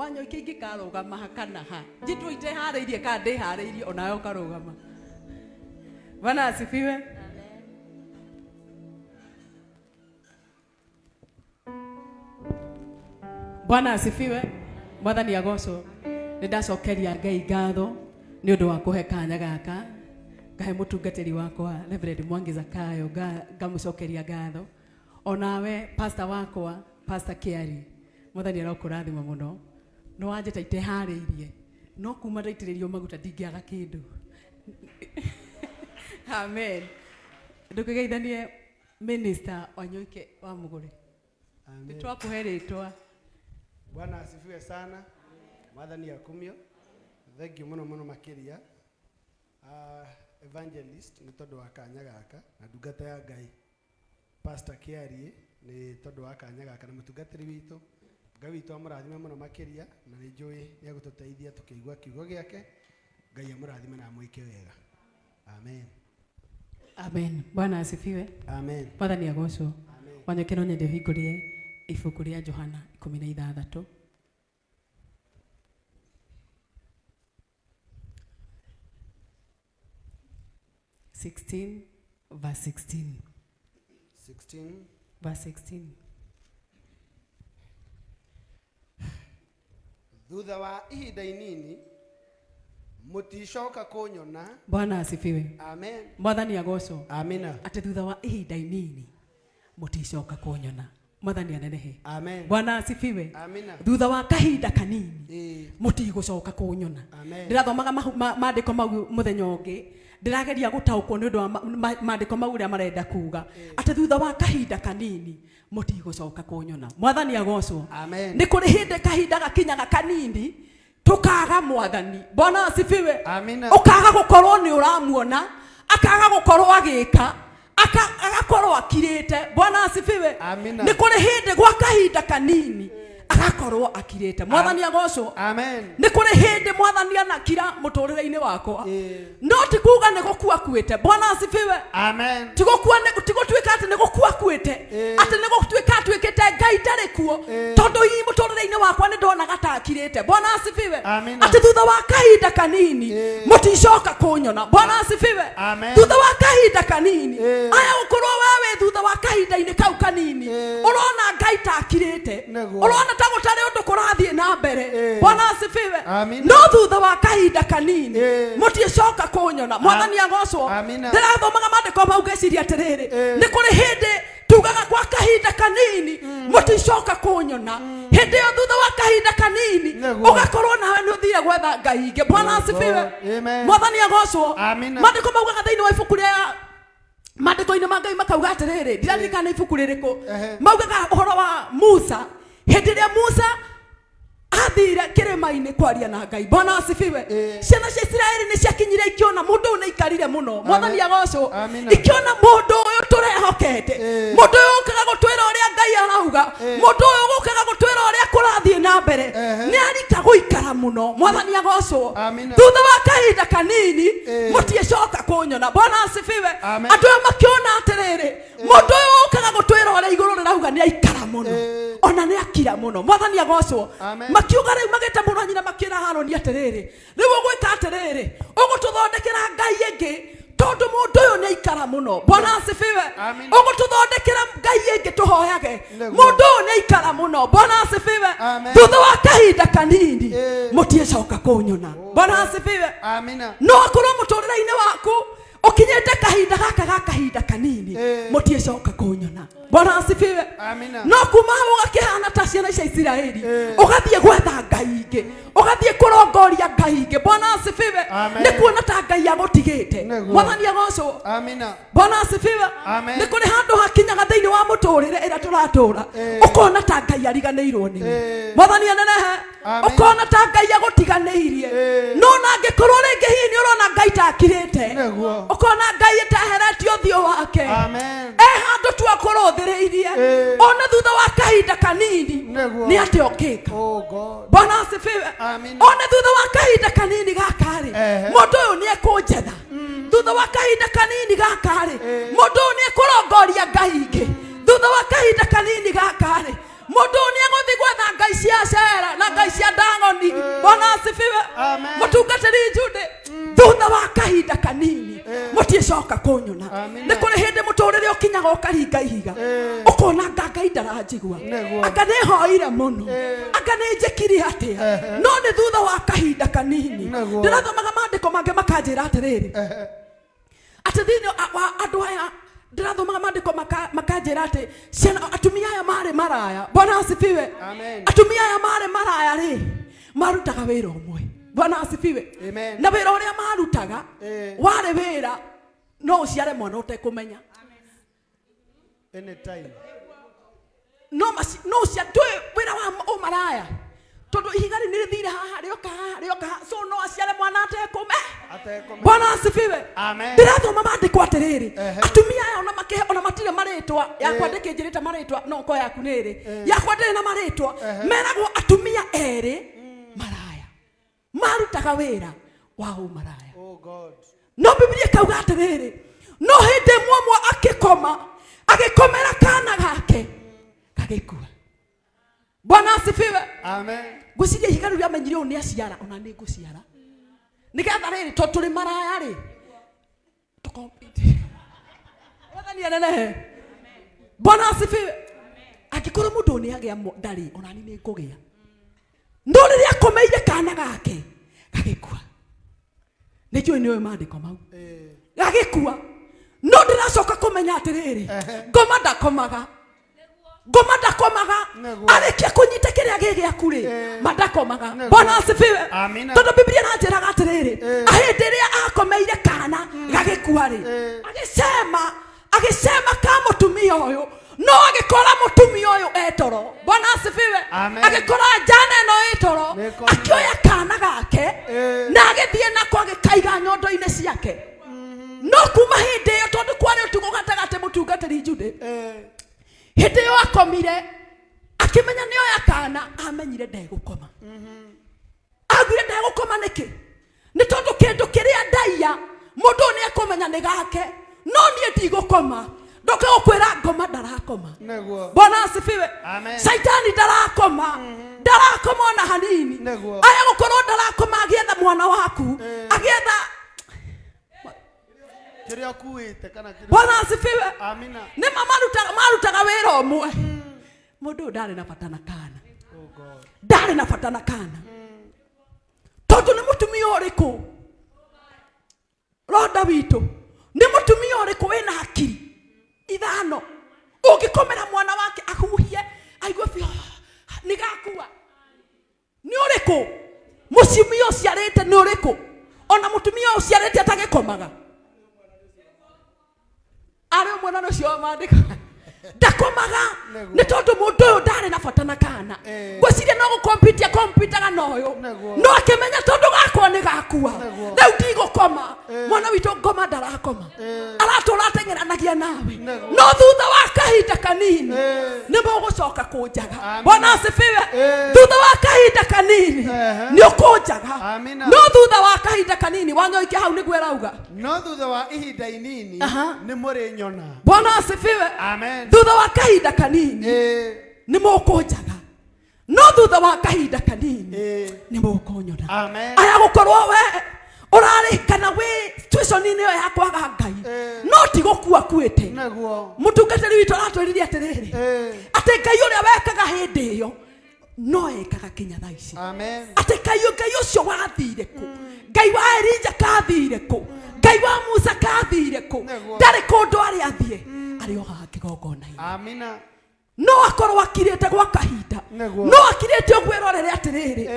Wanyoike ingĩkarũgama hakana ha njitũ iteharĩirie ka ndĩharĩirie onayo karũgama. Bwana asifiwe. Bwana asifiwe. Mwathani agocwo. Nĩndacokeria Ngai ngatho nĩ ũndũ wa kũhe kanya gaka. Ngahe mũtungatĩri wakwa Reverend Mwangi Zakayo ngamũcokeria ngatho. Onawe pastor wakwa Pastor Kiari. Mwathani arokũrathima mũno. No wanjĩta iteharĩirie. No kuma ndaitĩrĩrio maguta ndingĩaga kĩndũ. Amen. Ndũkĩgeithanie Minister Wanyoike wa Mugũrĩ. Amen. Nĩtwakũhe rĩtwa. Bwana asifiwe sana. Mwathani akumio. Thank you mũno makĩria. Evangelist nĩ tondũ wa kanya gaka na ndungata ya Ngai. Pastor Kiari nĩ tondũ wa kanya gaka na mũtungatĩri witũ. Ngai witũ amũrathime mũno makĩria na nĩ njũĩ nĩ agũtũteithia tũkĩigua kiugo gĩake. Ngai amũrathime na amwĩke wega. Amen. Amen. Bwana asifiwe. Amen. Mwathani agocwo. Amen. Wanyoike no nyende ũhingũrie ibuku rĩa Johana 16. 16 verse 16. 16 verse 16. Thutha wa ihinda inini muticoka kunyona. Bwana asifiwe. Amen. Mwathani agocwo. Amina. Ati thutha wa ihinda inini muticoka kunyona. Mwathani anenehe. Amen. Bwana asifiwe. Amina. Thutha wa kahinda kanini mutigocoka kunyona. Amen. Ndirathomaga maandiko mau muthenya ũngĩ. Ndirageria gũtaũkwo nĩ ũndũ wa maandiko mau ũrĩa marenda kuga. Ati thutha wa kahinda kanini mutigocoka kunyona. Mwathani agocwo. Amen. Nĩ kũrĩ hĩndĩ kahinda gakinyaga kanini tukaga Mwathani. Bwana asifiwe. Amina. Ukaga gũkorwo nĩ ũramuona, akaga gũkorwo agĩka, agakorwo akirĩte. Bwana asifiwe. Amina. Nĩ kũrĩ hĩndĩ gwa kahinda kanini agakorwo akirĩte. Mwathani agocwo. Amen. Nĩ kũrĩ hĩndĩ Mwathani anakira mũtũrĩre-inĩ wakwa. No ti kuga nĩ gũkua kuĩte. Bwana asifiwe. Amen. Ti gũtuĩka atĩ nĩ gũkua kuĩte. Atĩ nĩ gũtuĩka atuĩkĩte Ngai ndarĩ kuo. Tondũ hii mũtũrĩre-inĩ wakwa nĩ ndonaga ta akirĩte. Bwana asifiwe. Atĩ thutha wa kahinda kanini mũticoka kunyona. Bwana asifiwe. Thutha wa kahinda kanini. Aya gũkorwo wewe thutha wa kahinda-inĩ kau kanini. Ũrona Ngai ta akirĩte. Ũrona ta gũtarĩ ũndũ kũrathiĩ na mbere. Bwana asifiwe. No thutha wa kahinda kanini mũticoka kunyona. Mwathani agocwo. Ndirathomaga maandĩko mau ngeciria atĩrĩrĩ. Nĩ kũrĩ hĩndĩ tugaga kwa kahinda kanini mũticoka kunyona. Hĩndĩ ĩyo thutha wa kahinda kanini ũgakorwo nawe nĩ ũthire gwetha Ngai ingĩ. Bwana asifiwe. Mwathani agocwo. Maandĩko maugaga thĩinĩ wa ibuku rĩa maandĩko-inĩ ma Ngai makauga atĩrĩrĩ. Ndiraririkana ibuku rĩrĩkũ. Maugaga ũhoro wa Musa. Hĩndĩ ĩrĩa Musa athire kĩrĩma-inĩ kwaria na Ngai. Bwana asifiwe. Ciana cia Isiraeli nĩ ciakinyire ikiona mũndũ ũyũ nĩ aikarire mũno. Mwathani agocwo. Ikiona mũndũ ũyũ tũrehokete. Mũndũ ũyũ ũkaga gũtwĩra ũrĩa Ngai arauga. Mũndũ ũyũ ũkaga gũtwĩra ũrĩa kũrathiĩ na mbere. Nĩ arika gũikara mũno. Mwathani agocwo. Thutha wa kahinda kanini mũticoka kunyona. Bwana asifiwe. Andũ aya makiona atĩrĩrĩ. Mũndũ ũyũ ũkaga gũtwĩra ũrĩa igũrũ rĩrauga nĩ aikara mũno. Ona nĩ akira mũno. Mwathani agocwo. Makiuga rĩu magĩte mũno nyina makĩra Harũni atĩrĩrĩ. Rĩu ũgwĩka atĩrĩrĩ. Ũgũtũthondekera Ngai ĩngĩ tondũ mũndũ ũyũ nĩ aikara mũno. Bwana asifiwe. Ũgũtũthondekera Ngai ĩngĩ tũhoyage. Mũndũ ũyũ nĩ aikara mũno. Bwana asifiwe. Thutha wa kahinda kanini mũticoka kunyona. Bwana asifiwe. No akorwo mũtũrĩre-inĩ waku ukinyete kahinda kahinda kanini mũticoka kunyona. Bwana asifiwe. No kuma ũgakĩhana ta ciana cia Isiraeli ũgathiĩ gwetha Ngai ingĩ, ũgathiĩ kũrongoria Ngai ingĩ. Bwana asifiwe. Nĩ kuona ta Ngai agũtigĩte. Mwathani agocwo. Bwana asifiwe. Nĩ kũrĩ handũ hakinyaga thĩinĩ wa mũtũrĩre ĩrĩa tũratũra ũkona ta Ngai ariganĩirwo nĩwe. Mwathani anenehe. Ũkona ta Ngai agũtiganĩirie. No na angĩkorwo rĩngĩ hihi nĩ ũrona Ngai ta akirĩte. Ũkona Ngai eteheretio ũthiũ wake. Handũ tu akũrũthĩrĩirie. Ona thutha wa kahinda kanini nĩ atĩ okĩka. Bwana asifiwe. Ona thutha wa kahinda kanini gakarĩ mũndũ ũyũ nĩ ekũnjetha. Thutha wa kahinda kanini gakarĩ mũndũ ũyũ nĩ ekũrongoria Ngai ingĩ. Thutha wa kahinda kanini gakarĩ Mundu ni aguthi gwetha ngai cia cera na ngai cia ndang'oni. Bwana asifiwe. Mutungatiri Jude thutha wa kahinda kanini muticoka kunyona. Ni kuri hindi muturire ukinyaga ukaringa ihiga ukona ngai ndaranjigua anga ni hoire muno anga ni njikiri atia no ni thutha wa kahinda kanini ndirathomaga maandiko mange makanjira atiriri ati thini andu aya ndirathomaga maandiko makanjira ati ciana atumia aya mari maraya. Bwana asifiwe. Atumia aya mari maraya ri marutaga wira umwe. Bwana asifiwe. Na wira uria marutaga wari wira no uciare mwana utekumenya anytime no cia twe wira wa umaraya tondu ihigari ni rithire haha rioka so no aciare mwana atekume. Bwana asifiwe. Ndirathoma maandiko atiriri atumia aya ona matire maritwa yakwa ndikijirite maritwa no ko yaku niri yakwa ndiri na maritwa meragwo atumia eri maraya marutaga wira wa umaraya. Oh God. No Biblia kauga atiriri no hindi mwamwa agikomera kana gake gagikua. Bwana asifiwe. Amen. Guciria higaru ria menyire ni aciara ona ni guciara nigetha riri to turi maraya ri to compete wathani anene. Bwana asifiwe. Akikora mundu ni agia ndari ona ni kugia ndo riri akomeire kana gake gagikua. Nijui niwe maandiko mau gagikua no ndiracoka kumenya atiriri ngoma ndakomaga arikia kunyita kiria gigia kuri madakomaga. Bwana asifiwe. Tondu Biblia nanjiraga atiriri ahindi ria akomeire kana gagikua ri agisema ka mutumia uyu no agikora mutumia uyu etoro. Bwana asifiwe. Agikora jana no etoro akioya kana gake na agithie nako agikaiga nyondo-ini ciake no kuma hindi yo tondu kwari utugo gatagate mutungatiri Jude hindi yo akomire akimenya ni oya kana amenyire ndegukoma agire ndegukoma niki ni tondu kindu kiria ndaia mundu ni akomenya ni gake no ni ndigukoma ndoka gukwira ngoma ndarakoma. Bwana asifiwe. Saitani ndarakoma na hanini aya gukorwo ndarakoma agietha mwana waku agietha kiria kuite kana kiria. Bwana asifiwe. Amina. Ni marutaga wira umwe mundu ndari na fatana kana. Oh God. Ndari na fatana kana tondu ni mutumia uriku Roda witu ni mutumia uriku wina hakiri ithano ungikomera mwana wake akuhie aigwe fio nigakua ni uriku musimio ciarete ni uriku ona mutumia uciarete atagikomaga ari mwana no cio maandika ndakomaga ni tondu mundu uyu ndari na fatana kana gwiciria no gukompitaga noyo no akimenya tondu gakwa ni gakua riu ndigukoma mwana witu ngoma ndarakoma aratura atengeranagia nawe no thutha wa kahinda kanini ni mugucoka kunjaga. Bwana asifiwe. Thutha wa kahinda kanini ni ukunjaga no thutha wa kahinda kanini wanyoike hau ni gwirauga no thutha wa ihinda inini ni muri nyona. Bwana asifiwe. Amen. Thutha wa kahinda kanini ni mukunjaga no thutha wa kahinda kanini ni mukunyona. Amen. Aya gukorwo we urari kana we situation ni yo yakwaga ngai no ti gukua kwete mutungatiri witu aratwiriria atiriri ati ngai uria wekaga hindi yo no ekaga kinya thaici. Amen. Ati ngai ucio wathire ku ngai wa Elija kathire ku ngai wa Musa kathire ku ndari kundu ari athie ari oga kigongona-ini. Amina. No akorwo akirite gwa kahinda no akirite ogwirorere atiriri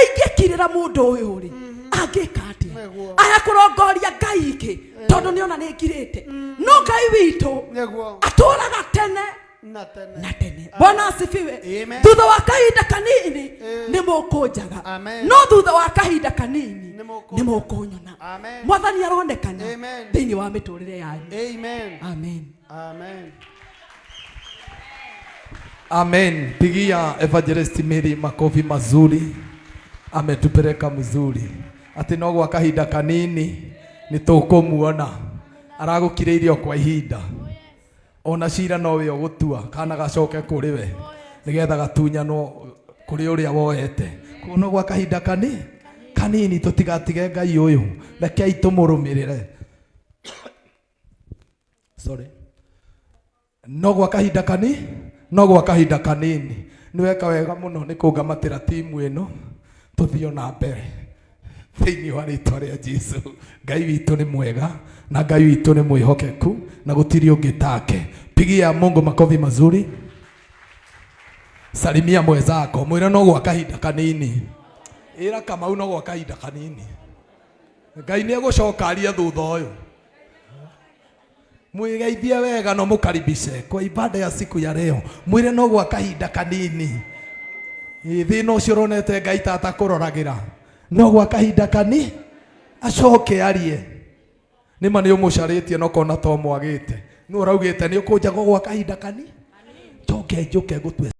ingikirira mundu uyu ri angika ati aya kurongoria ngai iki tondu ni ona ni ngirite no ngai witu aturaga tene na tene. Bwana asifiwe. Thutha wa kahinda kanini ni mukunjaga no thutha wa kahinda kanini ni mukunyona. Mwathani aronekana thiini wa miturire yanyu. Amen. Amen. Amen. Amen. Pigia Evangelist Mary makofi mazuri. Ametupeleka mzuri. Ati no gwa kahinda kanini nitũkũmuona aragũkirĩirio kwa ihinda ona cira no we ũgũtua kana gacoke kũrĩ we nigetha gatunyanwo kuri uria woete kuno gwa kahinda kanini tutigatige Ngai uyu rekei tumurumirire sorry no gwa kahinda kanini niweka wega muno ni kungamatira timu ino tuthio na mbere thiini wa ritwa ria Jesu. Ngai witu ni mwega na Ngai witu ni mwihokeku na gutiri ungi take. Pigia Mungu makofi mazuri. Salimia mwenzako mwire no gwa kahinda kanini. Ira kama uno gwa kahinda kanini. Ngai ni egucoka aria thutha uyu. Mwigeithie wega no mukaribishe kwa ibada ya siku ya leo. Mwire no gwa kahinda kanini. Thina ucio ronete Ngai tata kuroragira. No gwa kahinda kanini acoke arie. Nima ni umucaritie no kona to mwagite. No raugite ni ukunja gwa kahinda kanini. Njoke ngutwe